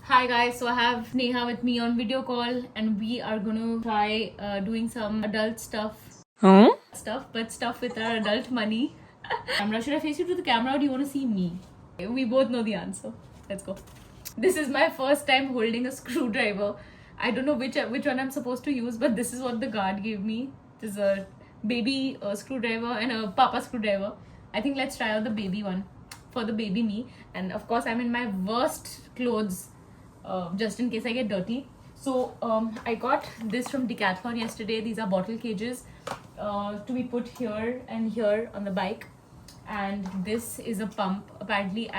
Hi guys, so I have Neha with me on video call and we are gonna try doing some adult stuff. But stuff with our adult money. Camera, should I face you to the camera or do you want to see me? We both know the answer. Let's go. This is my first time holding a screwdriver. I don't know which one I'm supposed to use, but this is what the guard gave me. This is a baby screwdriver and a papa screwdriver. I think let's try out the baby one for the baby me. And of course, I'm in my worst clothes just in case I get dirty. So I got this from Decathlon yesterday. These are bottle cages to be put here and here on the bike. And this is a pump. Apparently,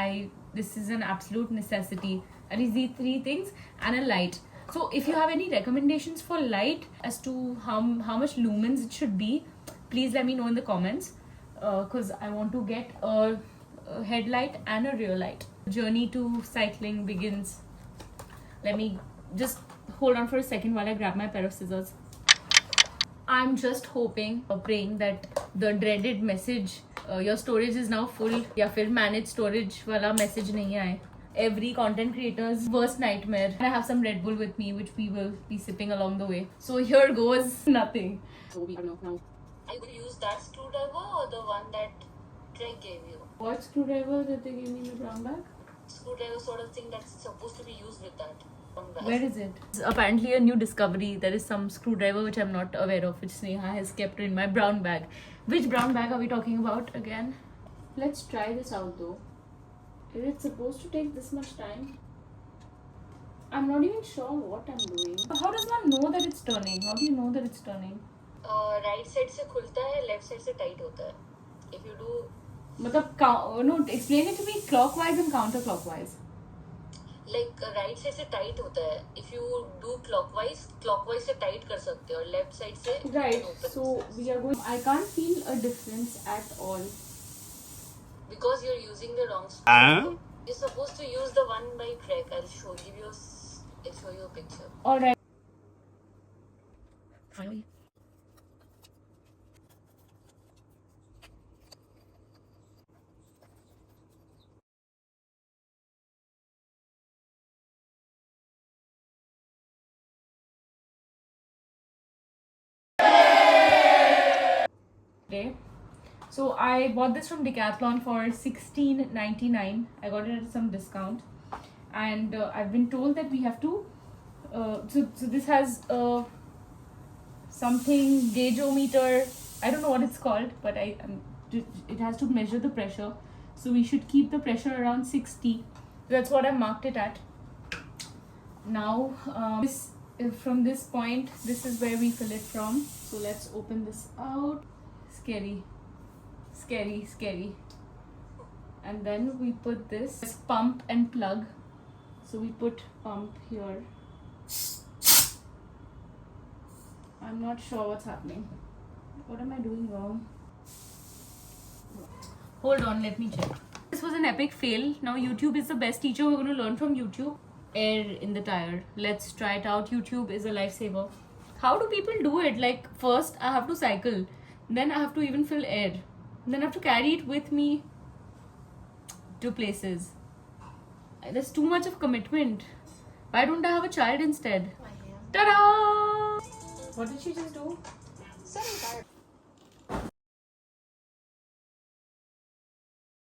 this is an absolute necessity. At least these three things and a light. So if you have any recommendations for light as to how much lumens it should be, please let me know in the comments. Because I want to get a headlight and a rear light. Journey to cycling begins. Let me just hold on for a second while I grab my pair of scissors. I'm just hoping or praying that the dreaded message, your storage is now full, या फिर managed storage वाला message नहीं आए. Every content creator's worst nightmare. And I have some Red Bull with me, which we will be sipping along the way. So here goes nothing. So we don't know now. Are you going to use that screwdriver or the one that Trek gave you? What screwdriver that they gave me in the brown bag? Screwdriver sort of thing that's supposed to be used with that. Where is it? It's apparently a new discovery. There is some screwdriver which I'm not aware of, which Sneha has kept in my brown bag. Which brown bag are we talking about again? Let's try this out though. Is it supposed to take this much time? I'm not even sure what I'm doing. How does one know that it's turning? How do you know that it's turning? Right side से खुलता है, left side से tight होता है. If you do, मतलब no, explain it to me clockwise and counterclockwise. Like right side से tight होता है. If you do clockwise से tight कर सकते हो और left side से right. open. So we are going. I can't feel a difference at all. Because you're using the wrong screwdriver. You're supposed to use the one by Trek. I'll show you a picture. All right. Finally. Okay. So I bought this from Decathlon for $16.99. I got it at some discount, and I've been told that we have to. So this has something gaugeometer. I don't know what it's called, but it has to measure the pressure. So we should keep the pressure around 60. That's what I marked it at. Now from this point, this is where we fill it from. So let's open this out. Scary. And then we put this pump and plug. So we put pump here. I'm not sure what's happening. What am I doing wrong? Hold on, let me check. This was an epic fail. Now YouTube is the best teacher. We're going to learn from YouTube. Air in the tire. Let's try it out. YouTube is a lifesaver. How do people do it? Like, first I have to cycle. Then I have to even fill air. Then I have to carry it with me to places. There's too much of commitment. Why don't I have a child instead? Ta-da! What did she just do?